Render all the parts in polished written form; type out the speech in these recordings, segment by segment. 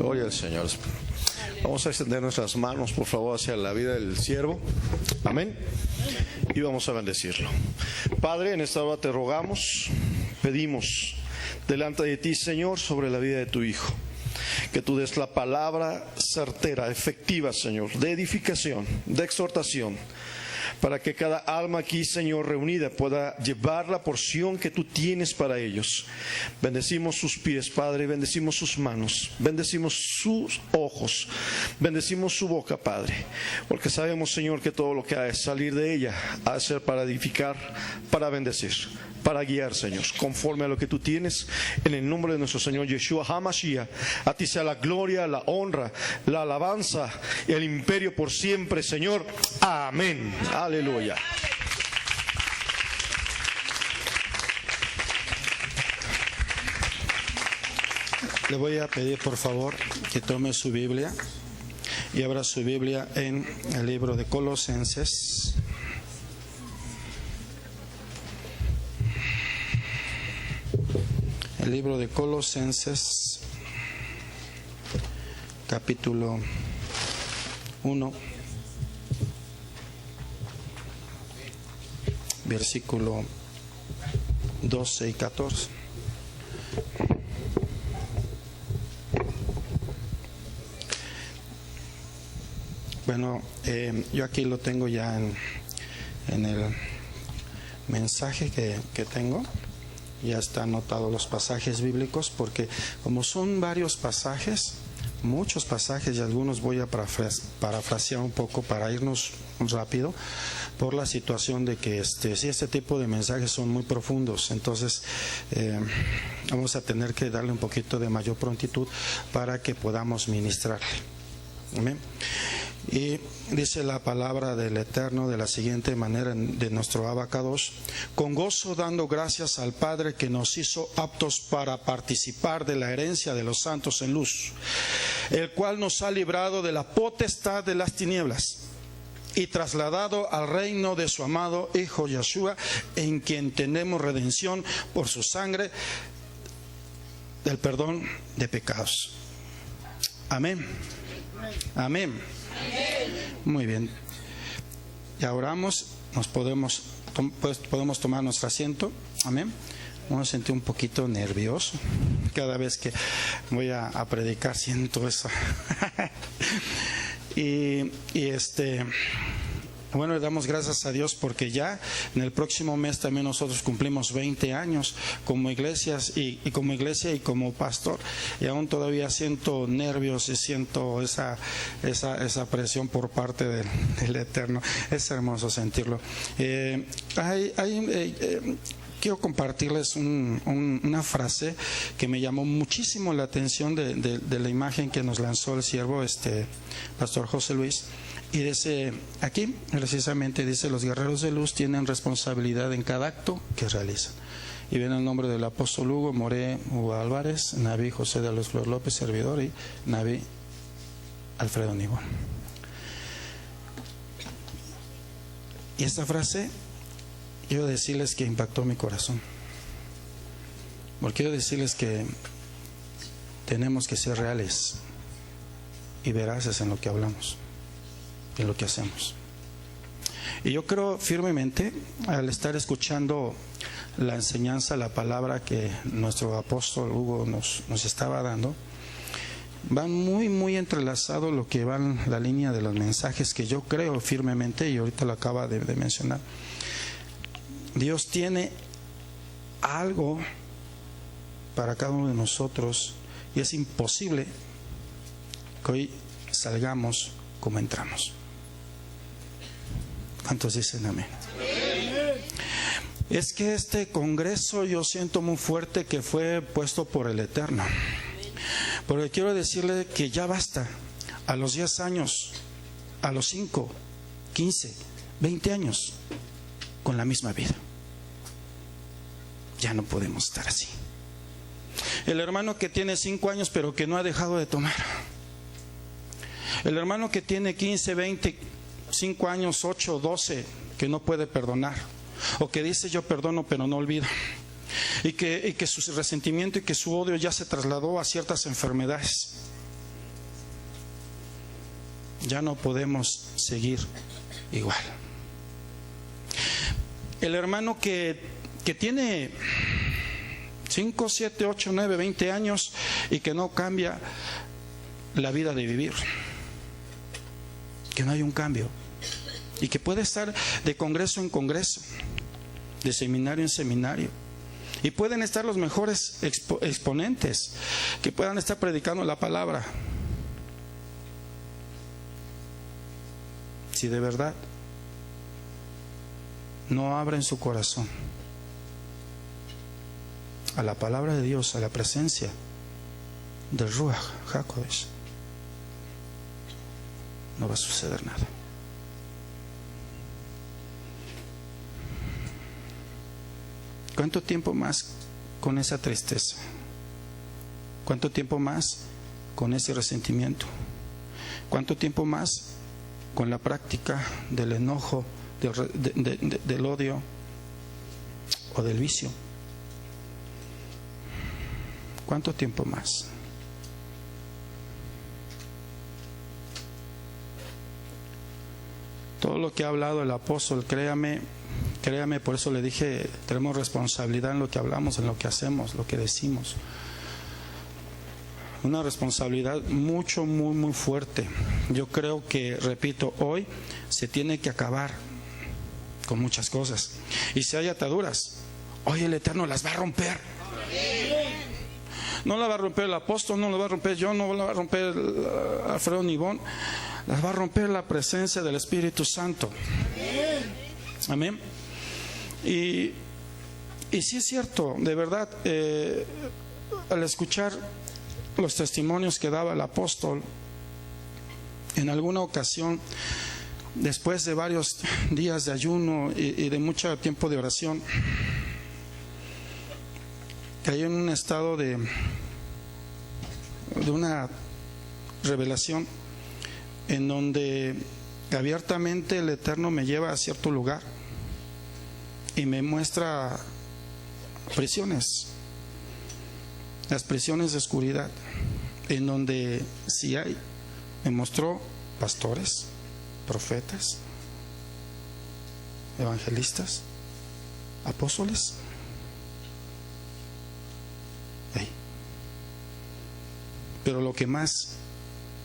Gloria al Señor. Vamos a extender nuestras manos, por favor, hacia la vida del siervo. Amén. Y vamos a bendecirlo. Padre, en esta hora te rogamos, pedimos delante de ti, Señor, sobre la vida de tu Hijo, que tú des la palabra certera, efectiva, Señor, de edificación, de exhortación, para que cada alma aquí, Señor, reunida pueda llevar la porción que tú tienes para ellos. Bendecimos sus pies, Padre, bendecimos sus manos, bendecimos sus ojos, bendecimos su boca, Padre, porque sabemos, Señor, que todo lo que ha de salir de ella ha de ser para edificar, para bendecir, para guiar, Señor, conforme a lo que tú tienes. En el nombre de nuestro Señor Yeshua HaMashiach, a ti sea la gloria, la honra, la alabanza y el imperio por siempre, Señor. Amén. Aleluya. Le voy a pedir, por favor, que tome su Biblia y abra su Biblia en el libro de Colosenses. El libro de Colosenses, capítulo 1, versículo 12 y 14. Bueno, yo aquí lo tengo ya en el mensaje que tengo. Ya están anotados los pasajes bíblicos, porque como son varios pasajes, muchos pasajes, y algunos voy a parafrasear un poco para irnos rápido, por la situación de que si este tipo de mensajes son muy profundos, entonces vamos a tener que darle un poquito de mayor prontitud para que podamos ministrarle. Amén. Y dice la palabra del Eterno de la siguiente manera, de nuestro Abacados: con gozo dando gracias al Padre que nos hizo aptos para participar de la herencia de los santos en luz, el cual nos ha librado de la potestad de las tinieblas y trasladado al reino de su amado Hijo Yeshua, en quien tenemos redención por su sangre, del perdón de pecados. Amén. Amén. Muy bien. Ya oramos, podemos tomar nuestro asiento. Amén. Me sentir un poquito nervioso. Cada vez que voy a predicar siento eso. Bueno, le damos gracias a Dios porque ya en el próximo mes también nosotros cumplimos 20 años como iglesias y como iglesia y como pastor, y aún todavía siento nervios y siento esa presión por parte del Eterno. Es hermoso sentirlo. Quiero compartirles una frase que me llamó muchísimo la atención de la imagen que nos lanzó el siervo Pastor José Luis. Y dice aquí, precisamente dice: los guerreros de luz tienen responsabilidad en cada acto que realizan. Y viene el nombre del apóstol Hugo Hugo Álvarez, Naví José de los Flor López, servidor, y Naví Alfredo Nibón. Y esta frase, quiero decirles que impactó mi corazón, porque quiero decirles que tenemos que ser reales y veraces en lo que hablamos, en lo que hacemos. Y yo creo firmemente, al estar escuchando la enseñanza, la palabra que nuestro apóstol Hugo nos estaba dando, van muy entrelazado lo que van la línea de los mensajes que yo creo firmemente, y ahorita lo acaba de mencionar. Dios tiene algo para cada uno de nosotros, y es imposible que hoy salgamos como entramos. ¿Cuántos dicen amén? Es que este congreso yo siento muy fuerte que fue puesto por el Eterno, porque quiero decirle que ya basta. A los 10 años, a los 5, 15, 20 años con la misma vida, ya no podemos estar así. El hermano que tiene 5 años pero que no ha dejado de tomar, el hermano que tiene 15, 20, 5 años, 8, 12, que no puede perdonar, o que dice yo perdono pero no olvido, y que su resentimiento y que su odio ya se trasladó a ciertas enfermedades. ya no podemos seguir igual. El hermano que tiene 5, 7, 8, 9, 20 años y que no cambia la vida de vivir, que no hay un cambio, y que puede estar de congreso en congreso, de seminario en seminario, y pueden estar los mejores exponentes que puedan estar predicando la palabra. Si de verdad no abren su corazón a la palabra de Dios, a la presencia del Ruach HaKodesh, no va a suceder nada. ¿Cuánto tiempo más con esa tristeza? ¿Cuánto tiempo más con ese resentimiento? ¿Cuánto tiempo más con la práctica del enojo, del odio o del vicio? ¿Cuánto tiempo más? Todo lo que ha hablado el apóstol, créame, por eso le dije, tenemos responsabilidad en lo que hablamos, en lo que hacemos, lo que decimos. Una responsabilidad muy fuerte. Yo creo que, repito, hoy se tiene que acabar con muchas cosas. Y si hay ataduras, hoy el Eterno las va a romper. No la va a romper el apóstol, no la va a romper yo, no la va a romper Alfredo Nibón, las va a romper la presencia del Espíritu Santo. Amén. Y sí es cierto, de verdad, al escuchar los testimonios que daba el apóstol, en alguna ocasión, después de varios días de ayuno y de mucho tiempo de oración, cayó en un estado de una revelación en donde abiertamente el Eterno me lleva a cierto lugar y me muestra prisiones, las prisiones de oscuridad, en donde sí hay, me mostró pastores, profetas, evangelistas, apóstoles. Pero lo que más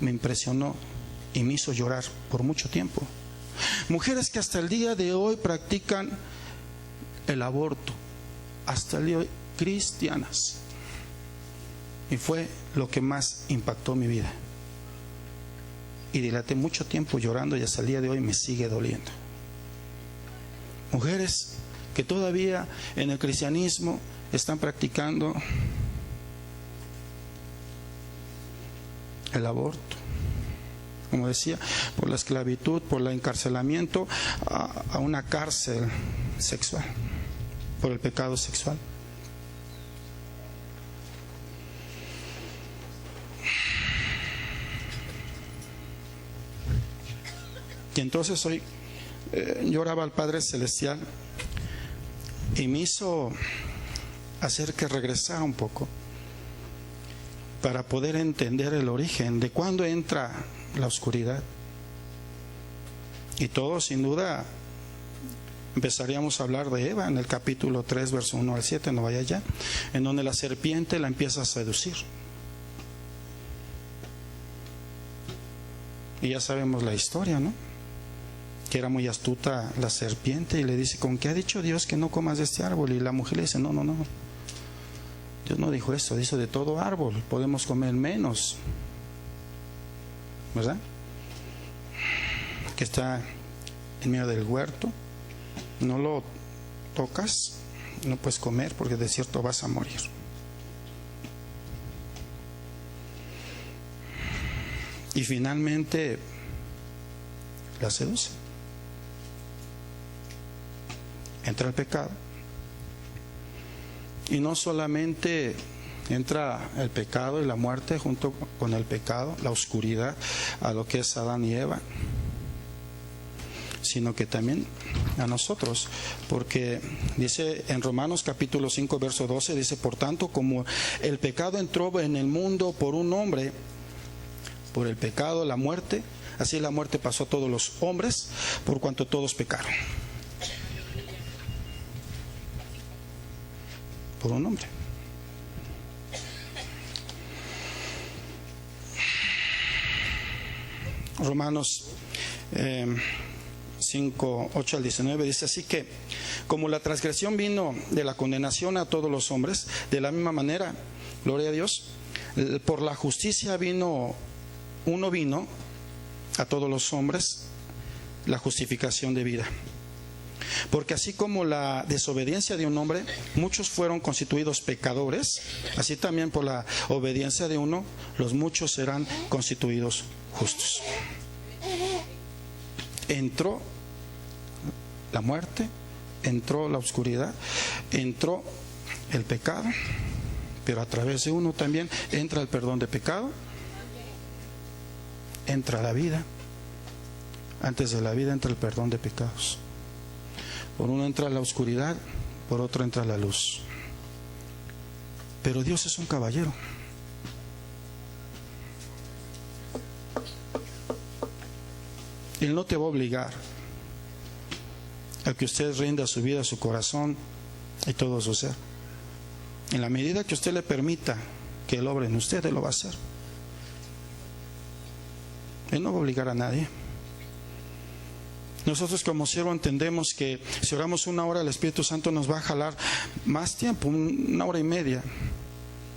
me impresionó y me hizo llorar por mucho tiempo, mujeres que hasta el día de hoy practican el aborto, hasta el día de hoy, cristianas. Y fue lo que más impactó mi vida. Y dilaté mucho tiempo llorando y hasta el día de hoy me sigue doliendo. Mujeres que todavía en el cristianismo están practicando el aborto, como decía, por la esclavitud, por el encarcelamiento a una cárcel sexual, por el pecado sexual. Y entonces hoy yo oraba al Padre Celestial y me hizo hacer que regresara un poco para poder entender el origen de cuándo entra la oscuridad. Y todo, sin duda, empezaríamos a hablar de Eva en el capítulo 3, verso 1 al 7, no vaya allá, en donde la serpiente la empieza a seducir. Y ya sabemos la historia, ¿no? Que era muy astuta la serpiente y le dice: ¿con qué ha dicho Dios que no comas de este árbol? Y la mujer le dice: no, Dios no dijo eso, dice de todo árbol podemos comer menos, ¿verdad? Que está en medio del huerto, no lo tocas, no puedes comer porque de cierto vas a morir. Y finalmente la seduce. Entra el pecado. Y no solamente entra el pecado y la muerte junto con el pecado, la oscuridad, a lo que es Adán y Eva, sino que también a nosotros, porque dice en Romanos capítulo 5 verso 12, dice: por tanto, como el pecado entró en el mundo por un hombre, por el pecado la muerte, así la muerte pasó a todos los hombres, por cuanto todos pecaron. Por un hombre. Romanos 5, 8 al 19 dice: así que como la transgresión vino de la condenación a todos los hombres, de la misma manera, gloria a Dios, por la justicia vino a todos los hombres la justificación de vida. Porque así como la desobediencia de un hombre, muchos fueron constituidos pecadores, así también por la obediencia de uno, los muchos serán constituidos justos. Entró la muerte, entró la oscuridad, entró el pecado, pero a través de uno también entra el perdón de pecado, entra la vida. Antes de la vida entra el perdón de pecados. Por uno entra la oscuridad, por otro entra la luz. Pero Dios es un caballero. Él no te va a obligar a que usted rinda su vida, su corazón y todo su ser. En la medida que usted le permita que Él obre en usted, Él lo va a hacer. Él no va a obligar a nadie. Nosotros como siervo entendemos que si oramos 1 hora, el Espíritu Santo nos va a jalar más tiempo, 1 hora y media.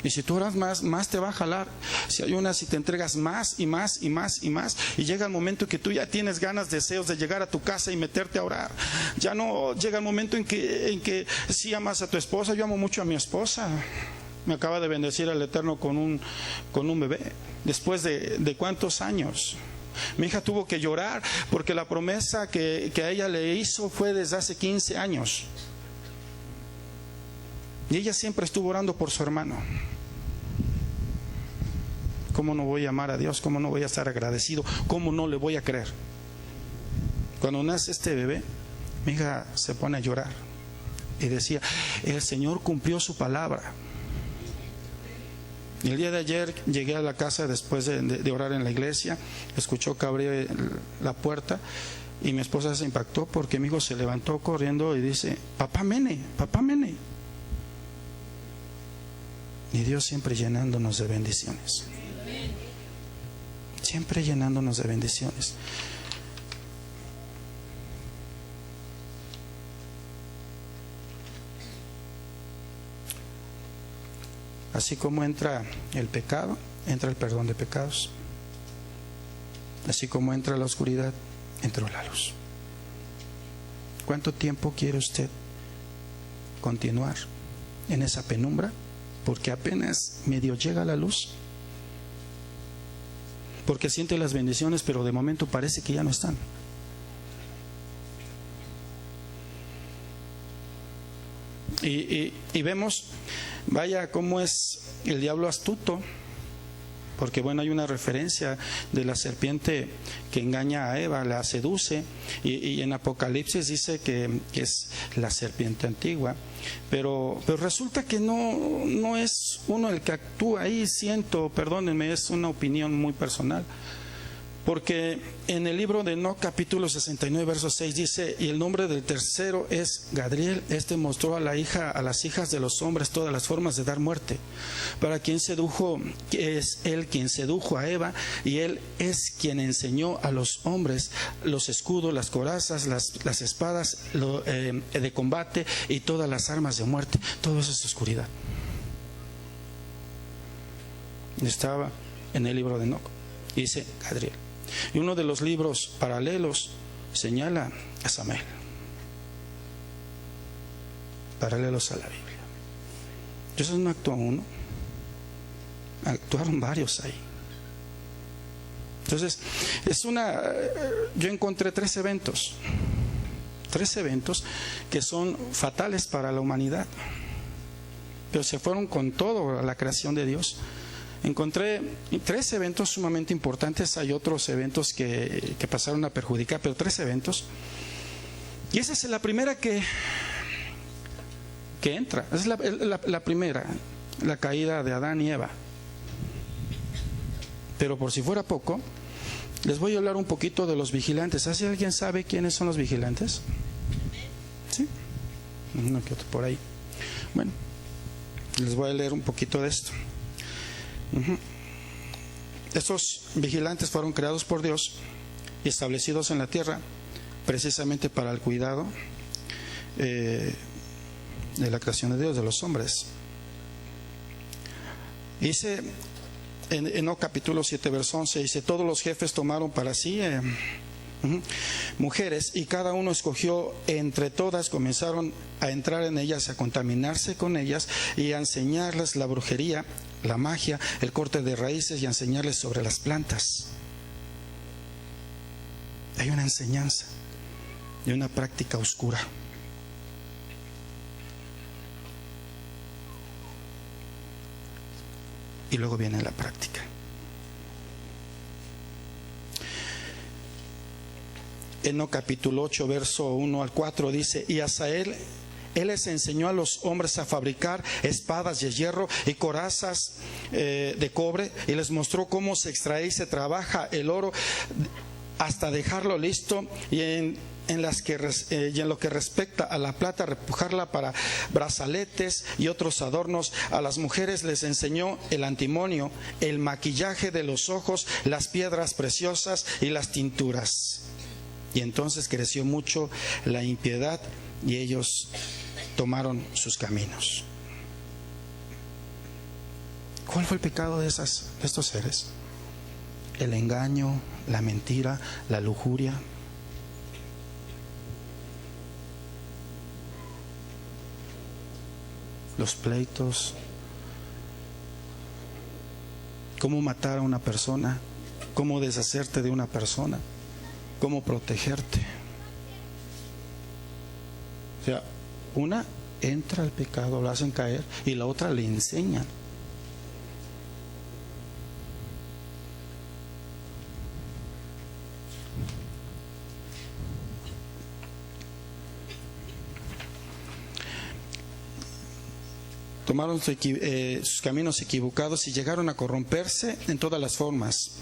Y si tú oras más te va a jalar. Si ayunas y te entregas más y más y más y más, y llega el momento que tú ya tienes ganas, deseos de llegar a tu casa y meterte a orar. Ya no llega el momento en que sí amas a tu esposa. Yo amo mucho a mi esposa. Me acaba de bendecir el Eterno con un bebé. Después de ¿cuántos años? Mi hija tuvo que llorar porque la promesa que a ella le hizo fue desde hace 15 años. Y ella siempre estuvo orando por su hermano. ¿Cómo no voy a amar a Dios? ¿Cómo no voy a estar agradecido? ¿Cómo no le voy a creer? Cuando nace este bebé, mi hija se pone a llorar y decía: el Señor cumplió su palabra. Y el día de ayer llegué a la casa después de orar en la iglesia, escuchó que abrí la puerta y mi esposa se impactó porque mi hijo se levantó corriendo y dice: papá Mene, papá Mene. Y Dios siempre llenándonos de bendiciones. Siempre llenándonos de bendiciones. Así como entra el pecado, entra el perdón de pecados. Así como entra la oscuridad, entró la luz. ¿Cuánto tiempo quiere usted continuar en esa penumbra? Porque apenas medio llega la luz. Porque siente las bendiciones, pero de momento parece que ya no están. Y vemos, vaya, cómo es el diablo astuto. Porque bueno, hay una referencia de la serpiente que engaña a Eva, la seduce, y en Apocalipsis dice que es la serpiente antigua. Pero resulta que no es uno el que actúa ahí. Perdónenme, es una opinión muy personal. Porque en el libro de Enoc, capítulo 69, verso 6 dice: y el nombre del tercero es Gadriel. Este mostró a las hijas de los hombres todas las formas de dar muerte. Para quien sedujo, es él quien sedujo a Eva, y él es quien enseñó a los hombres los escudos, las corazas, las espadas de combate y todas las armas de muerte. Todo eso es oscuridad. Estaba en el libro de Enoc, y dice Gadriel. Y uno de los libros paralelos señala a Samuel, paralelos a la Biblia. Entonces no actuó uno, actuaron varios ahí. Entonces yo encontré 3 eventos que son fatales para la humanidad, pero se fueron con todo a la creación de Dios. Encontré 3 eventos sumamente importantes. Hay otros eventos que pasaron a perjudicar, pero 3 eventos. Y esa es la primera que entra. Es la primera, la caída de Adán y Eva. Pero por si fuera poco, Les voy a hablar un poquito de los vigilantes. ¿Así alguien sabe quiénes son los vigilantes? ¿Sí? No quedó por ahí. Bueno, les voy a leer un poquito de esto. Estos vigilantes fueron creados por Dios y establecidos en la tierra precisamente para el cuidado de la creación de Dios, de los hombres. Dice en Enoc capítulo 7 verso 11, dice: todos los jefes tomaron para sí mujeres, y cada uno escogió entre todas, comenzaron a entrar en ellas, a contaminarse con ellas y a enseñarles la brujería, la magia, el corte de raíces, y a enseñarles sobre las plantas. Hay una enseñanza y una práctica oscura. Y luego viene la práctica. Enoc capítulo 8 verso 1 al 4 dice: y Asael, él les enseñó a los hombres a fabricar espadas de hierro y corazas de cobre, y les mostró cómo se extrae y se trabaja el oro hasta dejarlo listo, y en lo que respecta a la plata, repujarla para brazaletes y otros adornos. A las mujeres les enseñó el antimonio, el maquillaje de los ojos, las piedras preciosas y las tinturas. Y entonces creció mucho la impiedad y ellos tomaron sus caminos. ¿Cuál fue el pecado de estos seres? El engaño, la mentira, la lujuria. Los pleitos. Cómo matar a una persona, cómo deshacerte de una persona, cómo protegerte. O sea, una entra al pecado, lo hacen caer, y la otra le enseñan. Tomaron sus caminos equivocados y llegaron a corromperse en todas las formas.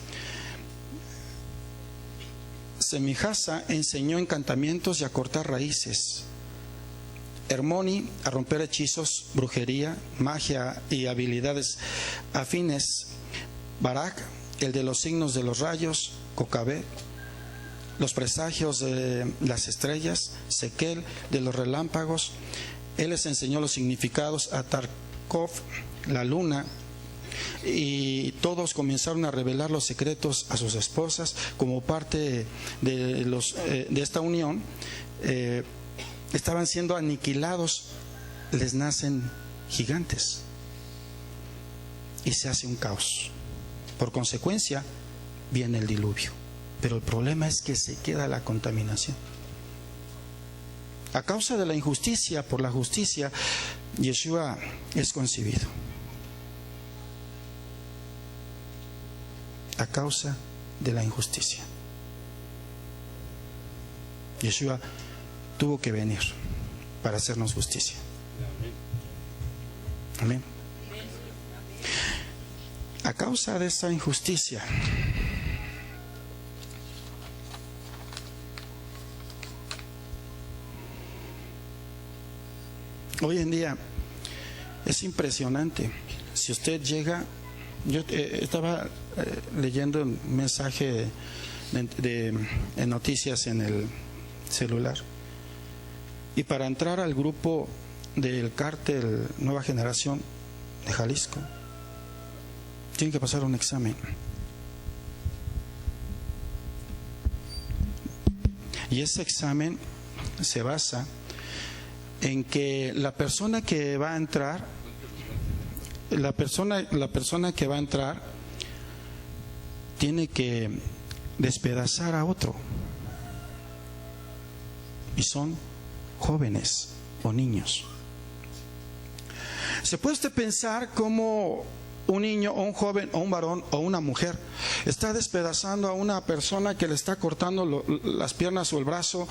Semijasa enseñó encantamientos y a cortar raíces. Hermoni a romper hechizos, brujería, magia y habilidades afines. Barak, el de los signos de los rayos. Cocabé, los presagios de las estrellas. Sequel, de los relámpagos. Él les enseñó los significados a Tarkov, la luna, y todos comenzaron a revelar los secretos a sus esposas. Como parte de esta unión, estaban siendo aniquilados, les nacen gigantes y se hace un caos. Por consecuencia, viene el diluvio. Pero el problema es que se queda la contaminación. A causa de la injusticia, por la justicia, Yeshua es concebido. A causa de la injusticia, Yeshua tuvo que venir para hacernos justicia. Amén. A causa de esta injusticia, hoy en día es impresionante. Si usted llega, yo estaba leyendo un mensaje en noticias en el celular, y para entrar al grupo del cártel Nueva Generación de Jalisco tienen que pasar un examen, y ese examen se basa en que la persona que va a entrar, la persona que va a entrar tiene que despedazar a otro, y son jóvenes o niños. ¿Se puede usted pensar cómo un niño o un joven o un varón o una mujer está despedazando a una persona que le está cortando las piernas o el brazo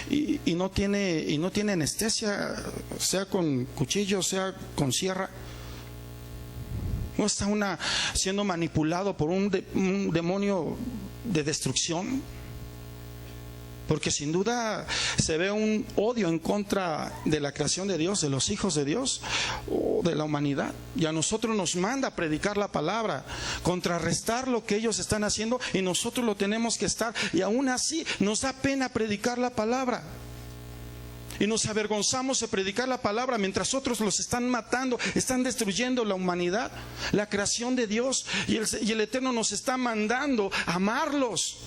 y no tiene anestesia, sea con cuchillo, sea con sierra? ¿No está siendo manipulado por un demonio de destrucción, porque sin duda se ve un odio en contra de la creación de Dios, de los hijos de Dios o de la humanidad. Y a nosotros nos manda a predicar la palabra, contrarrestar lo que ellos están haciendo, y nosotros lo tenemos que estar. Y aún así nos da pena predicar la palabra. Y nos avergonzamos de predicar la palabra mientras otros los están matando, están destruyendo la humanidad, la creación de Dios. Y el Eterno nos está mandando a amarlos,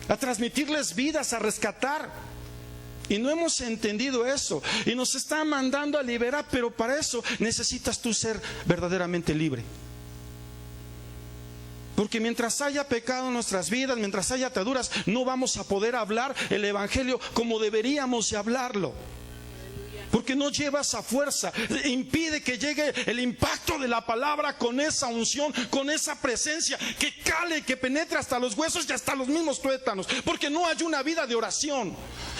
a transmitirles vidas, a rescatar. Y no hemos entendido eso. Y nos está mandando a liberar, pero para eso necesitas tú ser verdaderamente libre. Porque mientras haya pecado en nuestras vidas, mientras haya ataduras, no vamos a poder hablar el Evangelio como deberíamos de hablarlo. Porque no lleva esa fuerza, impide que llegue el impacto de la palabra con esa unción, con esa presencia que cale, que penetre hasta los huesos y hasta los mismos tuétanos. Porque no hay una vida de oración,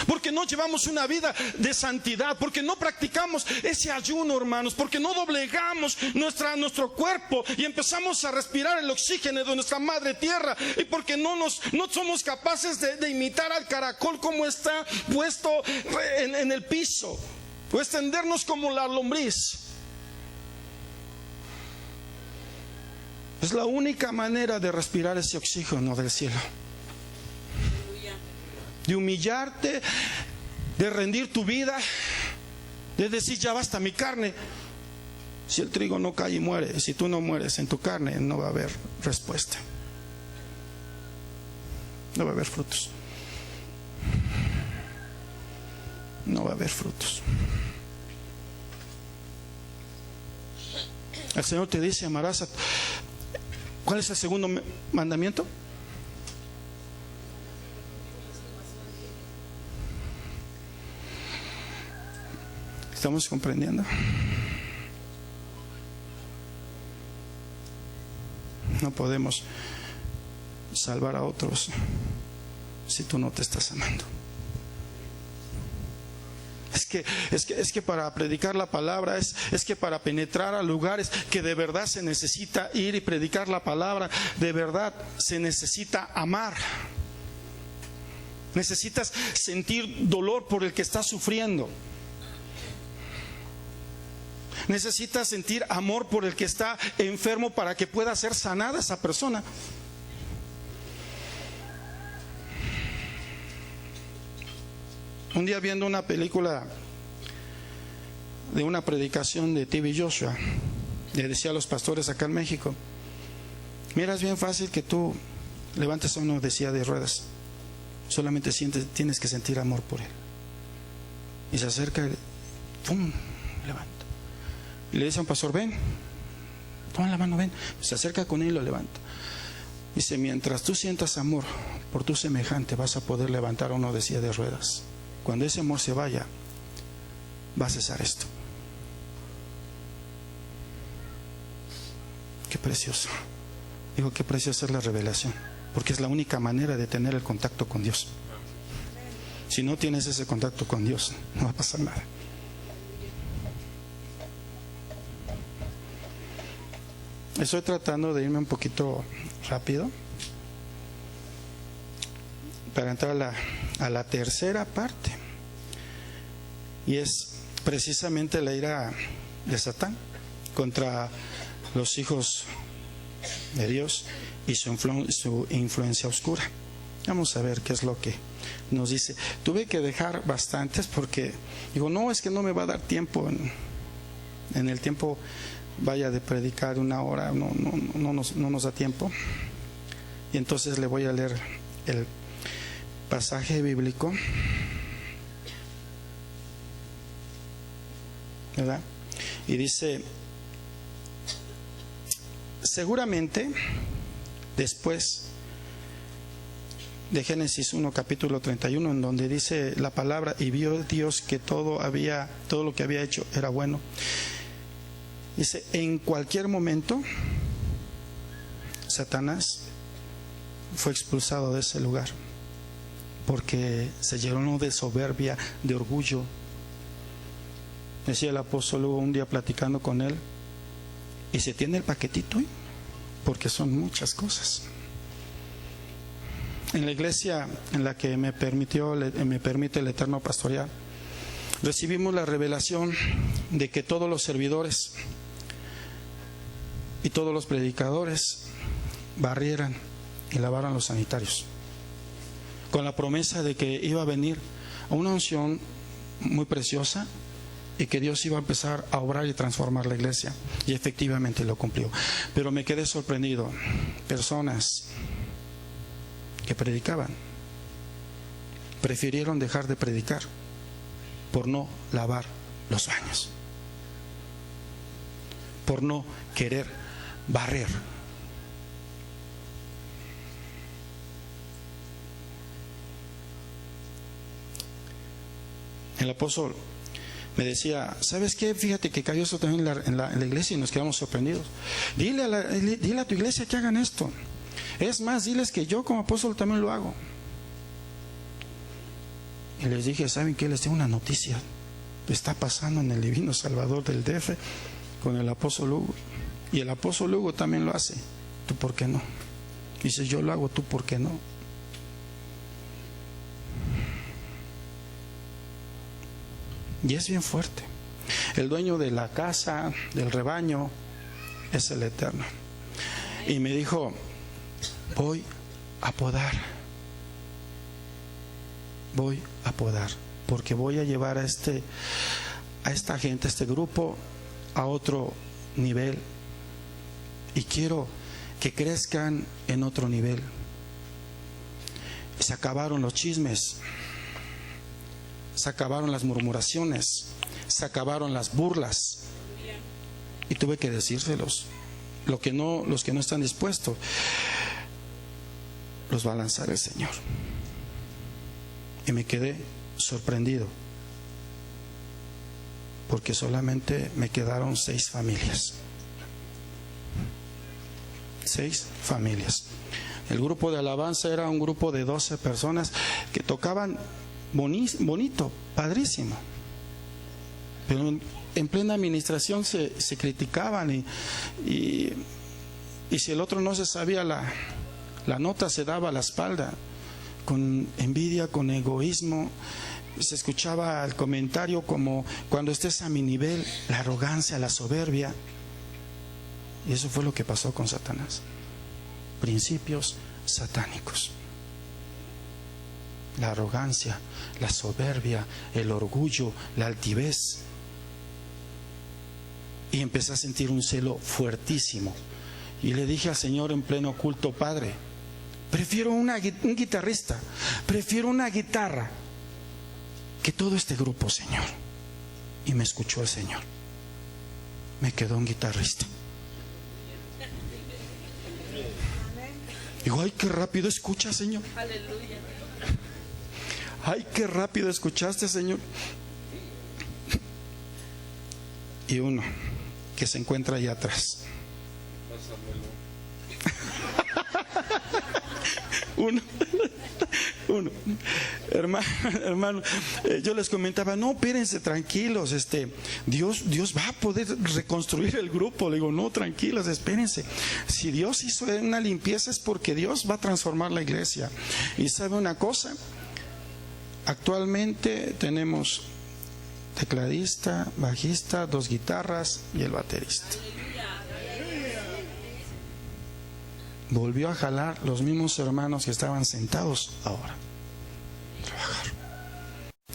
porque no llevamos una vida de santidad, porque no practicamos ese ayuno, hermanos, porque no doblegamos nuestro cuerpo y empezamos a respirar el oxígeno de nuestra madre tierra, y porque no somos capaces de imitar al caracol como está puesto en el piso, o extendernos como la lombriz. Es la única manera de respirar ese oxígeno del cielo, de humillarte, de rendir tu vida, de decir ya basta mi carne. Si el trigo no cae y muere, si tú no mueres en tu carne, no va a haber respuesta, no va a haber frutos, no va a haber frutos. El Señor te dice: amarás a... ¿Cuál es el segundo mandamiento? ¿Estamos comprendiendo? No podemos salvar a otros si tú no te estás amando. Es que para predicar la palabra, es que para penetrar a lugares que de verdad se necesita ir y predicar la palabra, de verdad se necesita amar. Necesitas sentir dolor por el que está sufriendo. Necesitas sentir amor por el que está enfermo para que pueda ser sanada esa persona. Un día, viendo una película de una predicación de T.B. Joshua, le decía a los pastores acá en México: mira, es bien fácil que tú levantes a uno de silla de ruedas, solamente tienes que sentir amor por él. Y se acerca y ¡pum!, levanta. Y le dice a un pastor: ven, toma la mano, ven. Se acerca con él y lo levanta. Dice: mientras tú sientas amor por tu semejante, vas a poder levantar a uno de silla de ruedas. Cuando ese amor se vaya, va a cesar esto. Qué precioso. Digo, qué preciosa es la revelación, porque es la única manera de tener el contacto con Dios. Si no tienes ese contacto con Dios, no va a pasar nada. Estoy tratando de irme un poquito rápido para entrar a la tercera parte, y es precisamente la ira de Satán contra los hijos de Dios y su influencia oscura. Vamos a ver qué es lo que nos dice. Tuve que dejar bastantes porque digo, no, es que no me va a dar tiempo en el tiempo vaya de predicar 1 hora, no nos da tiempo. Y entonces le voy a leer el pasaje bíblico, ¿verdad? Y dice: seguramente después de Génesis 1 capítulo 31, en donde dice la palabra: y vio Dios que todo lo que había hecho era bueno. Dice: en cualquier momento Satanás fue expulsado de ese lugar, porque se llenó de soberbia, de orgullo. Decía el apóstol Hugo un día platicando con él: y se tiene el paquetito, porque son muchas cosas. en la iglesia en la que me permite el Eterno pastorear, recibimos la revelación de que todos los servidores y todos los predicadores barrieran y lavaran los sanitarios, con la promesa de que iba a venir una unción muy preciosa y que Dios iba a empezar a obrar y transformar la iglesia, y efectivamente lo cumplió. Pero me quedé sorprendido, personas que predicaban prefirieron dejar de predicar por no lavar los baños, por no querer barrer. El apóstol me decía, ¿sabes qué? Fíjate que cayó eso también en la iglesia y nos quedamos sorprendidos. Dile a tu iglesia que hagan esto. Es más, diles que yo como apóstol también lo hago. Y les dije, ¿saben qué? Les tengo una noticia. Está pasando en el Divino Salvador del DF con el apóstol Hugo. Y el apóstol Hugo también lo hace. ¿Tú por qué no? Dice, yo lo hago, ¿tú por qué no? Y es bien fuerte. El dueño de la casa, del rebaño, es el Eterno. Y me dijo, voy a podar, porque voy a llevar a esta gente, a este grupo, a otro nivel. Y quiero que crezcan en otro nivel. Se acabaron los chismes, se acabaron las murmuraciones, se acabaron las burlas. Y tuve que decírselos. Los que no están dispuestos, los va a lanzar el Señor. Y me quedé sorprendido, porque solamente me quedaron 6 familias. 6 familias. El grupo de alabanza era un grupo de 12 personas que tocaban bonito, padrísimo, pero en plena administración se criticaban y si el otro no se sabía la nota, se daba la espalda, con envidia, con egoísmo. Se escuchaba el comentario como, cuando estés a mi nivel, la arrogancia, la soberbia. Y eso fue lo que pasó con Satanás. Principios satánicos. La arrogancia, la soberbia, el orgullo, la altivez. Y empecé a sentir un celo fuertísimo. Y le dije al Señor en pleno culto, Padre, prefiero un guitarrista, prefiero una guitarra que todo este grupo, Señor. Y me escuchó el Señor. Me quedó un guitarrista. Digo, ay, qué rápido escucha, Señor. Ay, qué rápido escuchaste, Señor. Y uno que se encuentra allá atrás. Uno. Hermano, yo les comentaba, no, espérense, tranquilos, Dios va a poder reconstruir el grupo. Le digo, no, tranquilos, espérense. Si Dios hizo una limpieza es porque Dios va a transformar la iglesia. Y sabe una cosa, actualmente tenemos tecladista, bajista, 2 guitarras y el baterista. Volvió a jalar los mismos hermanos que estaban sentados ahora. Trabajar.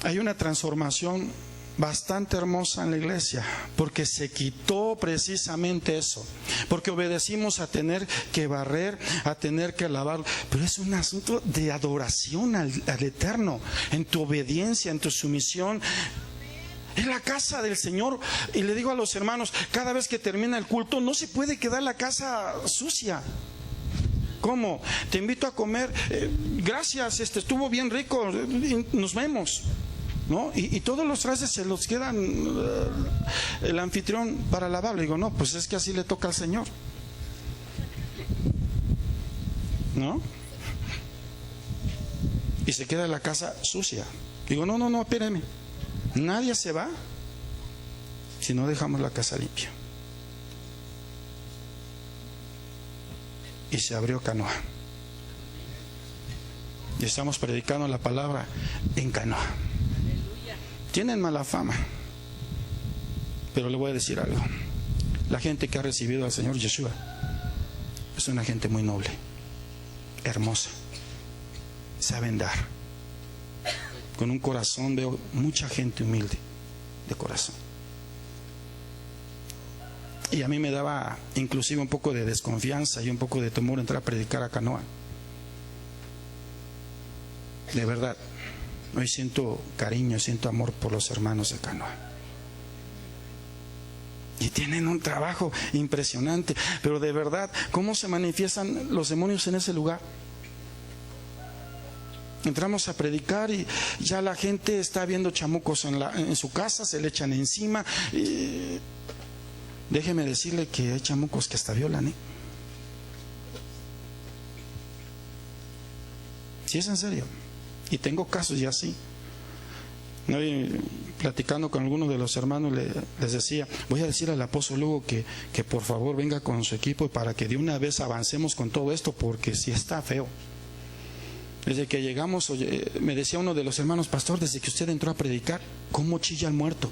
Hay una transformación bastante hermosa en la iglesia, porque se quitó precisamente eso, porque obedecimos a tener que barrer, a tener que lavar, pero es un asunto de adoración al Eterno, en tu obediencia, en tu sumisión. Es la casa del Señor. Y le digo a los hermanos, cada vez que termina el culto, no se puede quedar la casa sucia. ¿Cómo? Te invito a comer, gracias, estuvo bien rico, nos vemos, ¿no? Y todos los trastes se los quedan el anfitrión para lavarlo. Digo, no, pues es que así le toca al Señor, ¿no? Y se queda la casa sucia. Digo, no, espérenme, nadie se va si no dejamos la casa limpia. Y se abrió canoa. y estamos predicando la palabra en Canoa. Tienen mala fama, pero le voy a decir algo. La gente que ha recibido al Señor Yeshua es una gente muy noble, hermosa, saben dar. Con un corazón, veo mucha gente humilde de corazón. Y a mí me daba inclusive un poco de desconfianza y un poco de temor entrar a predicar a Canoa. De verdad, hoy siento cariño, siento amor por los hermanos de Canoa. Y tienen un trabajo impresionante, pero de verdad, ¿cómo se manifiestan los demonios en ese lugar? Entramos a predicar y ya la gente está viendo chamucos en su casa, se le echan encima. Y déjeme decirle que hay chamucos que hasta violan, ¿eh? Sí, es en serio. Y tengo casos ya así. Hoy, platicando con algunos de los hermanos, les decía, voy a decir al apóstol Hugo que por favor venga con su equipo para que de una vez avancemos con todo esto, porque si está feo. Desde que llegamos, me decía uno de los hermanos, pastor, desde que usted entró a predicar, ¿cómo chilla el muerto?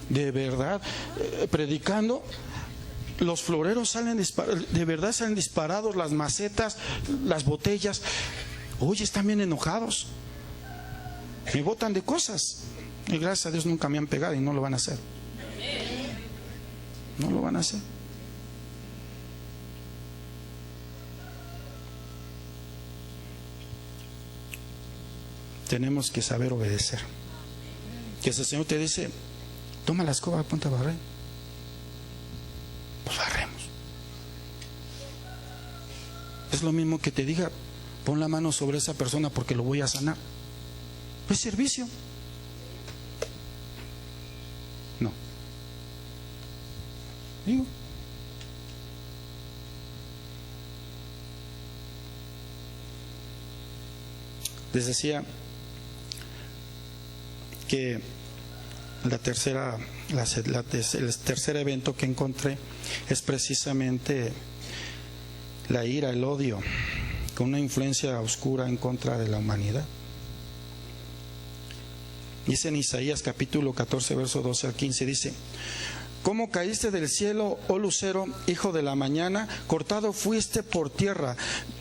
De verdad, predicando, los floreros salen de verdad salen disparados, las macetas, las botellas. Oye, están bien enojados. Me botan de cosas. Y gracias a Dios nunca me han pegado y no lo van a hacer. No lo van a hacer. Tenemos que saber obedecer. Que si el Señor te dice, toma la escoba, ponte a barrer, pues barremos. Es lo mismo que te diga, pon la mano sobre esa persona porque lo voy a sanar. Es servicio. No. Digo. Les decía que el tercer evento que encontré es precisamente la ira, el odio, con una influencia oscura en contra de la humanidad. Dice en Isaías capítulo 14, verso 12 al 15, dice: ¿Cómo caíste del cielo, oh lucero, hijo de la mañana? Cortado fuiste por tierra,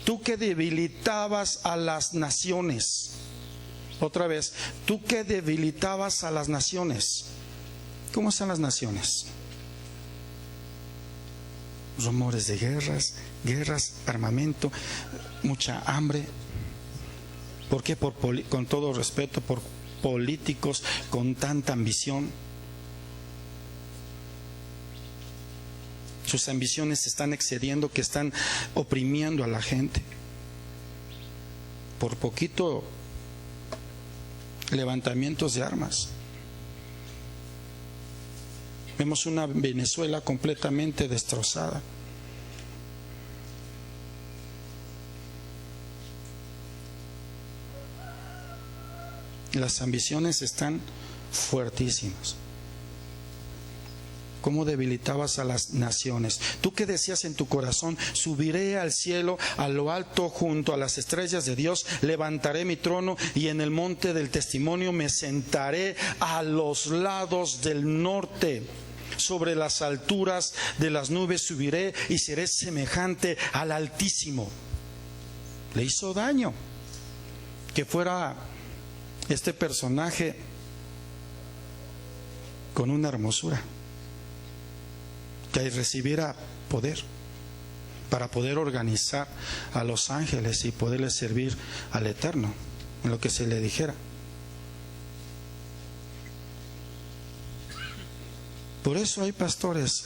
tú que debilitabas a las naciones. Otra vez, tú que debilitabas a las naciones. ¿Cómo están las naciones? Rumores de guerras, armamento, mucha hambre. ¿Por qué? Con todo respeto, por políticos con tanta ambición. Sus ambiciones se están excediendo, que están oprimiendo a la gente. Por poquito, levantamientos de armas. Vemos una Venezuela completamente destrozada. Las ambiciones están fuertísimas. ¿Cómo debilitabas a las naciones? Tú que decías en tu corazón, subiré al cielo, a lo alto, junto a las estrellas de Dios, levantaré mi trono y en el monte del testimonio me sentaré a los lados del norte. Sobre las alturas de las nubes subiré y seré semejante al Altísimo. Le hizo daño que fuera este personaje con una hermosura, que recibiera poder para poder organizar a los ángeles y poderles servir al Eterno en lo que se le dijera. Por eso hay pastores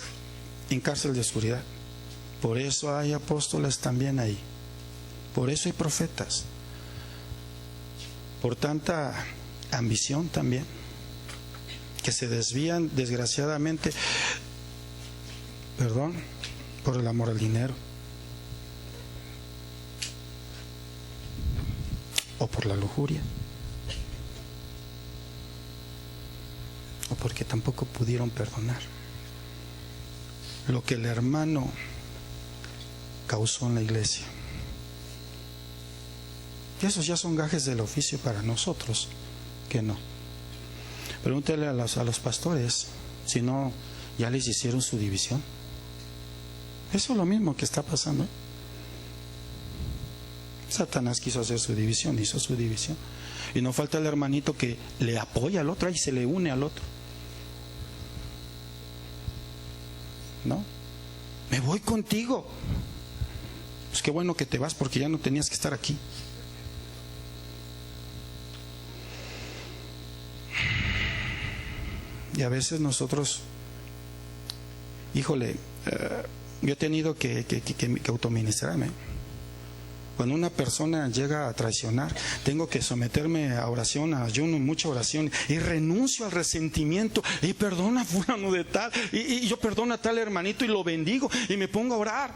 en cárcel de oscuridad, por eso hay apóstoles también ahí, por eso hay profetas, por tanta ambición también, que se desvían desgraciadamente, por el amor al dinero, o por la lujuria, o porque tampoco pudieron perdonar lo que el hermano causó en la iglesia. Que esos ya son gajes del oficio para nosotros, que no. Pregúntale a los pastores si no ya les hicieron su división. Eso es lo mismo que está pasando. Satanás quiso hacer su división, hizo su división. Y no falta el hermanito que le apoya al otro y se le une al otro. ¿No? Me voy contigo. Pues qué bueno que te vas porque ya no tenías que estar aquí. Y a veces nosotros, híjole, yo he tenido que autoministrarme. Cuando una persona llega a traicionar, tengo que someterme a oración, a ayuno, mucha oración, y renuncio al resentimiento, y perdono a fulano de tal, y yo perdono a tal hermanito y lo bendigo, y me pongo a orar.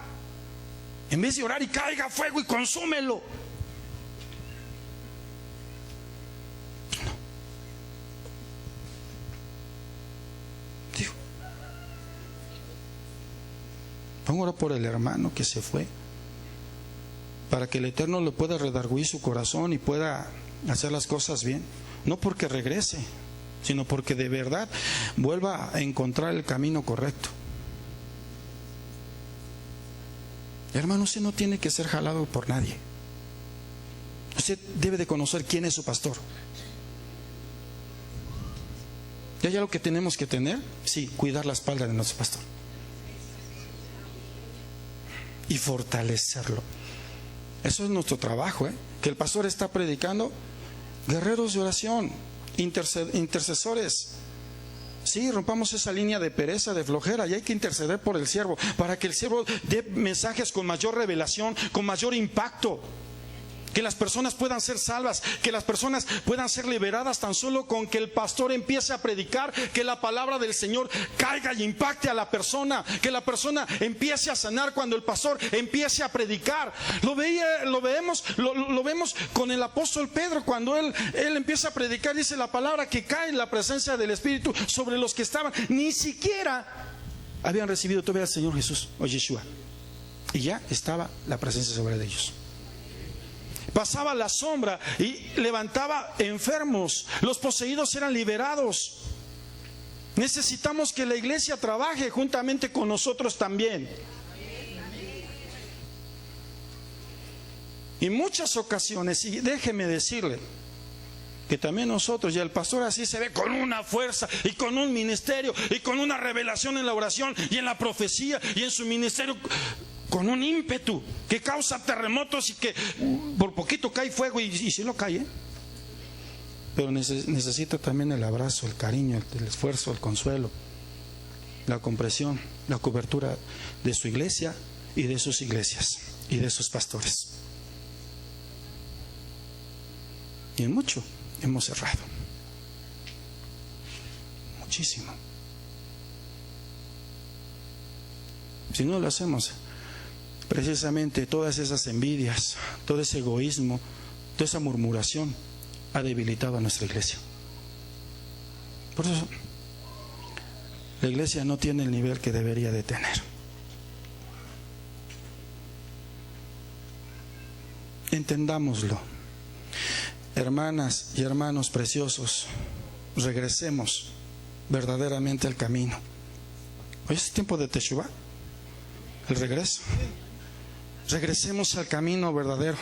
En vez de orar y caiga fuego y consúmelo. No. Digo, pongo a orar por el hermano que se fue, para que el Eterno le pueda redarguir su corazón y pueda hacer las cosas bien. No porque regrese, sino porque de verdad vuelva a encontrar el camino correcto. Hermano, usted no tiene que ser jalado por nadie. Usted debe de conocer quién es su pastor. ¿Y hay algo que tenemos que tener? Sí, cuidar la espalda de nuestro pastor y fortalecerlo. Eso es nuestro trabajo, que el pastor está predicando. Guerreros de oración, intercesores. Sí, rompamos esa línea de pereza, de flojera, y hay que interceder por el siervo, para que el siervo dé mensajes con mayor revelación, con mayor impacto. Que las personas puedan ser salvas, que las personas puedan ser liberadas tan solo con que el pastor empiece a predicar, que la palabra del Señor caiga y impacte a la persona, que la persona empiece a sanar cuando el pastor empiece a predicar. Lo vemos con el apóstol Pedro, cuando él empieza a predicar, dice la palabra que cae la presencia del Espíritu sobre los que estaban, ni siquiera habían recibido todavía al Señor Jesús o Yeshua, y ya estaba la presencia sobre ellos. Pasaba la sombra y levantaba enfermos. Los poseídos eran liberados. Necesitamos que la iglesia trabaje juntamente con nosotros también. Y muchas ocasiones, y déjeme decirle que también nosotros, y el pastor así se ve con una fuerza y con un ministerio y con una revelación en la oración y en la profecía y en su ministerio, con un ímpetu que causa terremotos y que por poquito cae fuego, y sí lo cae, pero necesita también el abrazo, el cariño, el esfuerzo, el consuelo, la comprensión, la cobertura de su iglesia y de sus iglesias y de sus pastores. Y en mucho hemos errado, muchísimo. Si no lo hacemos, precisamente todas esas envidias, todo ese egoísmo, toda esa murmuración ha debilitado a nuestra iglesia. Por eso la iglesia no tiene el nivel que debería de tener. Entendámoslo. Hermanas y hermanos preciosos, regresemos verdaderamente al camino. Hoy es tiempo de Teshuvah, el regreso. Regresemos al camino verdadero.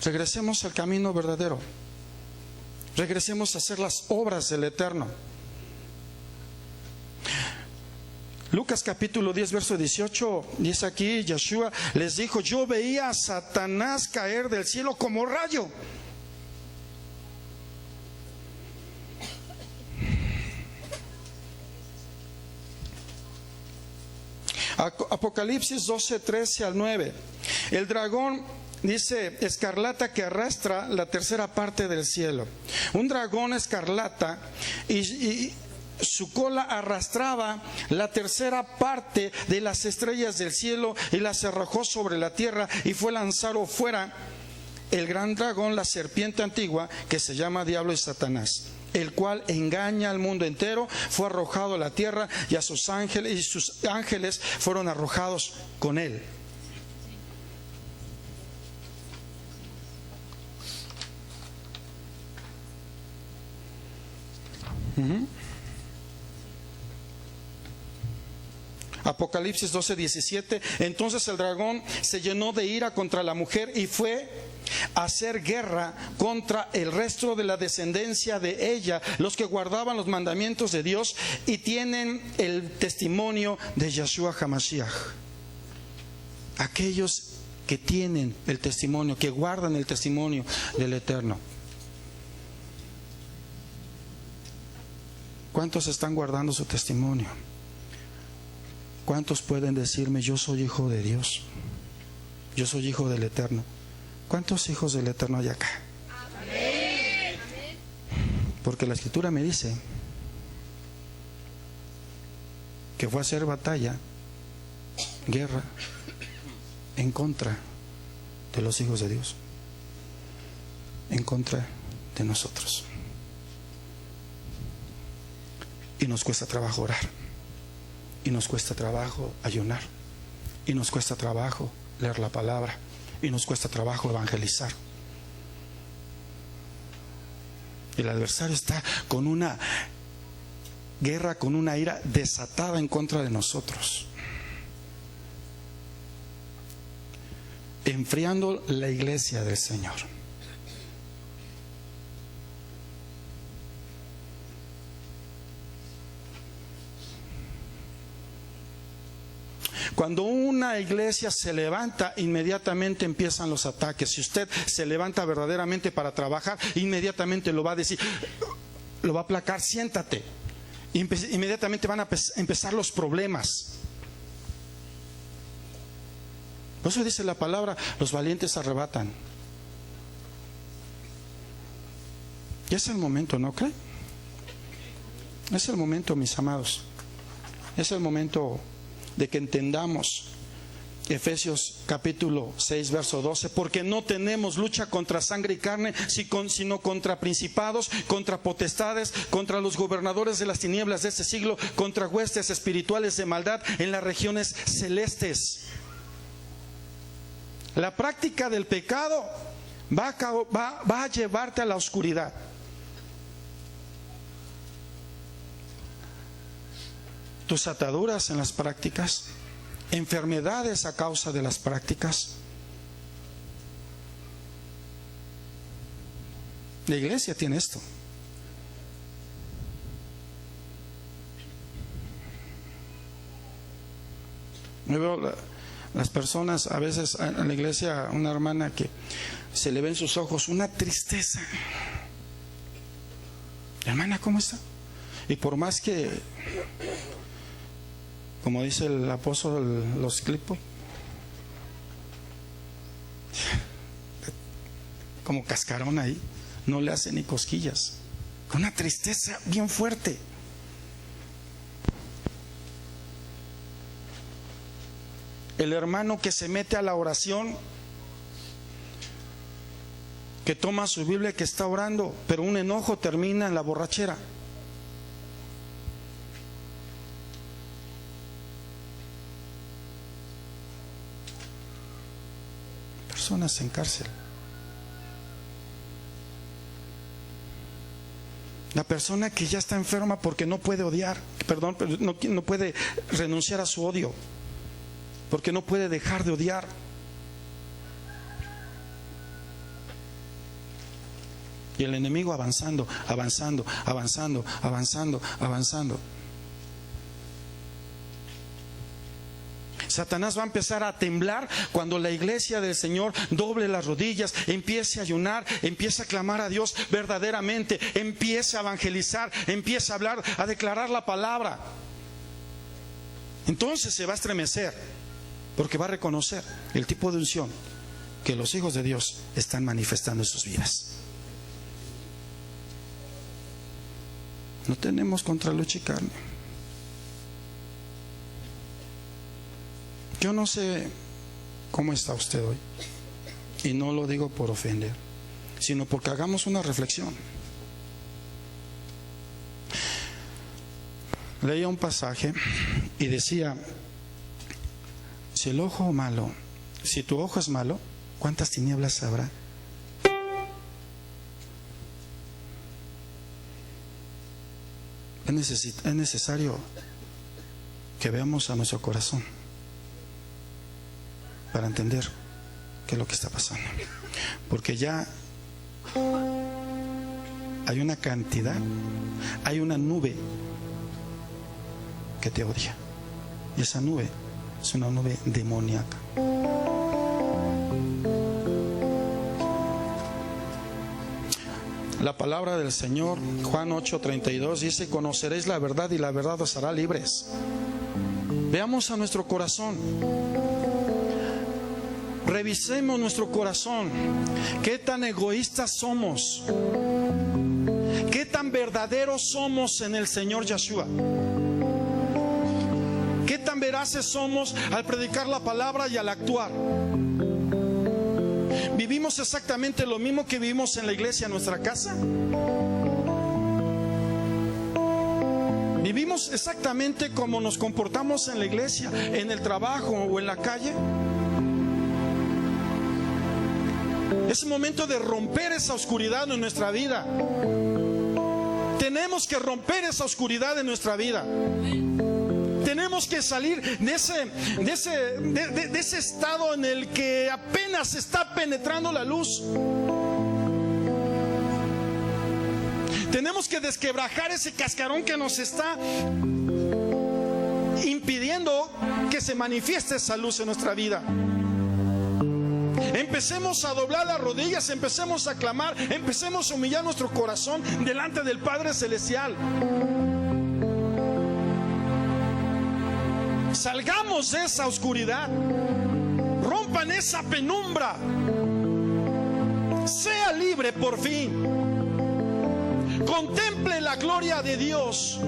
Regresemos al camino verdadero. Regresemos a hacer las obras del Eterno. Lucas capítulo 10, verso 18, dice aquí, Yeshua les dijo: yo veía a Satanás caer del cielo como rayo. Apocalipsis 12, 13 al 9. El dragón, dice, escarlata, que arrastra la tercera parte del cielo. Un dragón escarlata, y su cola arrastraba la tercera parte de las estrellas del cielo y las arrojó sobre la tierra, y fue lanzado fuera el gran dragón, la serpiente antigua, que se llama Diablo y Satanás, el cual engaña al mundo entero. Fue arrojado a la tierra, y a sus ángeles, y sus ángeles fueron arrojados con él. Apocalipsis 12:17. Entonces el dragón se llenó de ira contra la mujer y fue a hacer guerra contra el resto de la descendencia de ella, los que guardaban los mandamientos de Dios y tienen el testimonio de Yeshua HaMashiach. Aquellos que tienen el testimonio, que guardan el testimonio del Eterno. ¿Cuántos están guardando su testimonio? ¿Cuántos pueden decirme, yo soy hijo de Dios? Yo soy hijo del Eterno. ¿Cuántos hijos del Eterno hay acá? Amén. Porque la Escritura me dice que fue a hacer batalla, guerra, en contra de los hijos de Dios, en contra de nosotros. Y nos cuesta trabajo orar, y nos cuesta trabajo ayunar, y nos cuesta trabajo leer la palabra, y nos cuesta trabajo evangelizar. El adversario está con una guerra, con una ira desatada en contra de nosotros, enfriando la iglesia del Señor. Cuando una iglesia se levanta, inmediatamente empiezan los ataques. Si usted se levanta verdaderamente para trabajar, inmediatamente lo va a decir, lo va a aplacar, siéntate. Inmediatamente van a empezar los problemas. Por eso dice la palabra, los valientes arrebatan. Y es el momento, ¿no cree? Es el momento, mis amados. Es el momento de que entendamos Efesios capítulo 6 verso 12, porque no tenemos lucha contra sangre y carne, sino contra principados, contra potestades, contra los gobernadores de las tinieblas de este siglo, contra huestes espirituales de maldad en las regiones celestes. La práctica del pecado va a llevarte a la oscuridad. Tus ataduras en las prácticas, enfermedades a causa de las prácticas. La iglesia tiene esto. Me veo las personas, a veces en la iglesia, una hermana que se le ve en sus ojos una tristeza. Hermana, ¿cómo está? Y por más que, como dice el apóstol, los clipos, como cascarón ahí, no le hace ni cosquillas, con una tristeza bien fuerte. El hermano que se mete a la oración, que toma su Biblia, que está orando, pero un enojo termina en la borrachera. Personas en cárcel. La persona que ya está enferma porque no puede odiar, perdón, no puede renunciar a su odio, porque no puede dejar de odiar. Y el enemigo avanzando. Satanás va a empezar a temblar cuando la iglesia del Señor doble las rodillas, empiece a ayunar, empiece a clamar a Dios verdaderamente, empiece a evangelizar, empiece a hablar, a declarar la palabra. Entonces se va a estremecer, porque va a reconocer el tipo de unción que los hijos de Dios están manifestando en sus vidas. No tenemos contra lucha y carne. Yo no sé cómo está usted hoy, y no lo digo por ofender, sino porque hagamos una reflexión. Leía un pasaje y decía, si tu ojo es malo, ¿cuántas tinieblas habrá? Es necesario que veamos a nuestro corazón para entender qué es lo que está pasando. Porque ya hay una cantidad, hay una nube que te odia. Y esa nube es una nube demoníaca. La palabra del Señor, Juan 8:32, dice: conoceréis la verdad y la verdad os hará libres. Veamos a nuestro corazón. Revisemos nuestro corazón. ¿Qué tan egoístas somos? ¿Qué tan verdaderos somos en el Señor Yeshua? ¿Qué tan veraces somos al predicar la palabra y al actuar? ¿Vivimos exactamente lo mismo que vivimos en la iglesia, en nuestra casa? ¿Vivimos exactamente como nos comportamos en la iglesia, en el trabajo o en la calle? Es momento de romper esa oscuridad en nuestra vida. Tenemos que romper esa oscuridad en nuestra vida. Tenemos que salir de ese estado en el que apenas está penetrando la luz. Tenemos que desquebrajar ese cascarón que nos está impidiendo que se manifieste esa luz en nuestra vida. Empecemos a doblar las rodillas, empecemos a clamar, empecemos a humillar nuestro corazón delante del Padre Celestial. Salgamos de esa oscuridad, rompan esa penumbra, sea libre por fin, contemple la gloria de Dios,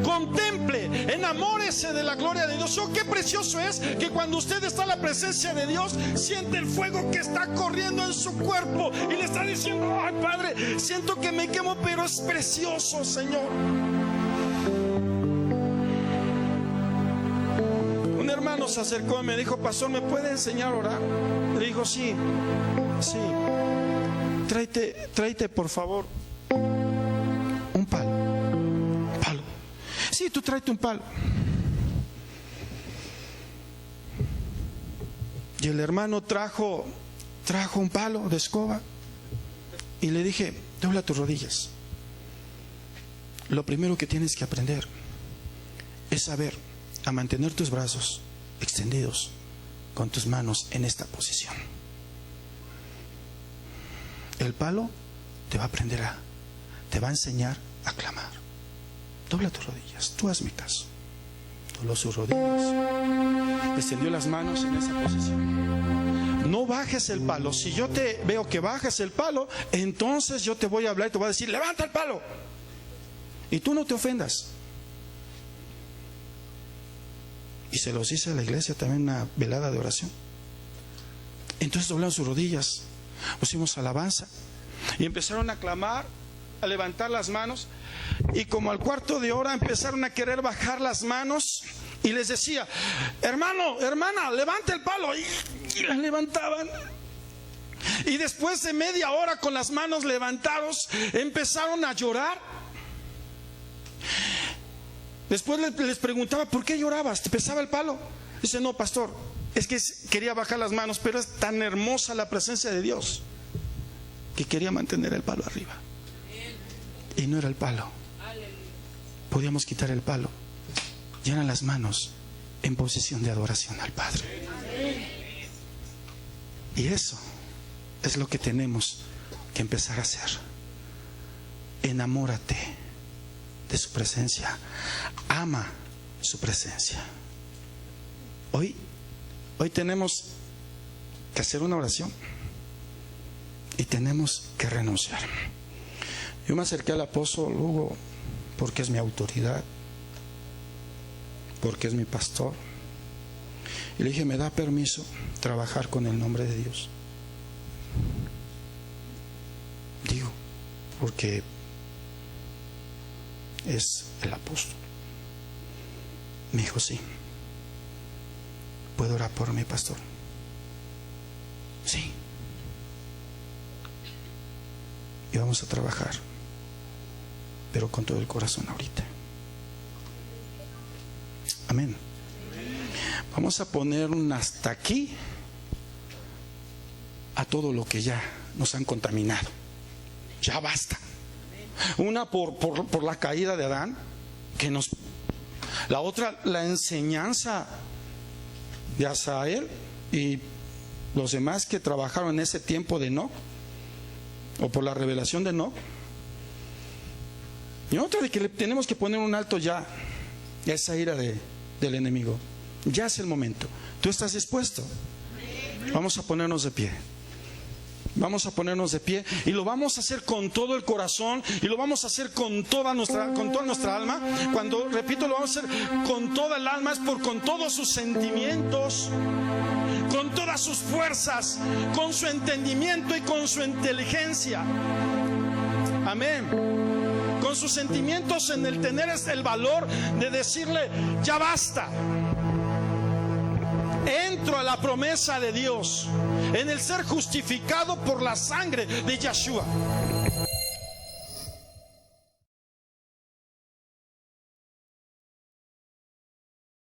contemple, enamórese de la gloria de Dios. Oh, qué precioso es que cuando usted está en la presencia de Dios, siente el fuego que está corriendo en su cuerpo y le está diciendo: ay, Padre, siento que me quemo, pero es precioso, Señor. Un hermano se acercó y me dijo: pastor, ¿me puede enseñar a orar? Le dijo: sí. Tráete por favor un palo. Sí, tú tráete un palo. Y el hermano trajo un palo de escoba y le dije: dobla tus rodillas. Lo primero que tienes que aprender es saber a mantener tus brazos extendidos con tus manos en esta posición. El palo te va a enseñar a clamar. Dobla tus rodillas, tú hazme caso. Dobló sus rodillas, extendió las manos en esa posición. No bajes el palo. Si yo te veo que bajes el palo, entonces yo te voy a hablar y te voy a decir: levanta el palo. Y tú no te ofendas. Y se los hice a la iglesia también, una velada de oración. Entonces doblaron sus rodillas, pusimos alabanza y empezaron a clamar, a levantar las manos. Y como al cuarto de hora empezaron a querer bajar las manos y les decía: hermano, hermana, levanta el palo. Y las levantaban. Y después de media hora con las manos levantadas empezaron a llorar. Después les preguntaba: ¿por qué llorabas? ¿Te pesaba el palo? Dice: no, pastor, es que quería bajar las manos, pero es tan hermosa la presencia de Dios que quería mantener el palo arriba. Y no era el palo. Podíamos quitar el palo. Y eran las manos en posición de adoración al Padre. Y eso es lo que tenemos que empezar a hacer. Enamórate de su presencia. Ama su presencia. Hoy tenemos que hacer una oración y tenemos que renunciar. Yo me acerqué al apóstol Hugo porque es mi autoridad, porque es mi pastor, y le dije: ¿me da permiso trabajar con el nombre de Dios? Digo, porque es el apóstol. Me dijo: sí. ¿Puedo orar por mi pastor? Sí. Y vamos a trabajar. pero con todo el corazón ahorita. Amén. Vamos a poner un hasta aquí a todo lo que ya nos han contaminado. Ya basta. Una por la caída de Adán, la otra, la enseñanza de Asael y los demás que trabajaron en ese tiempo de Enoc, o por la revelación de Enoc. Y otra de que le tenemos que poner un alto ya a esa ira del enemigo. Ya es el momento. ¿Tú estás dispuesto? Vamos a ponernos de pie. Vamos a ponernos de pie y lo vamos a hacer con todo el corazón y lo vamos a hacer con toda nuestra alma. Cuando repito, lo vamos a hacer con toda el alma, es con todos sus sentimientos, con todas sus fuerzas, con su entendimiento y con su inteligencia. Amén. Con sus sentimientos en el tener el valor de decirle: ya basta. Entro a la promesa de Dios en el ser justificado por la sangre de Yeshua.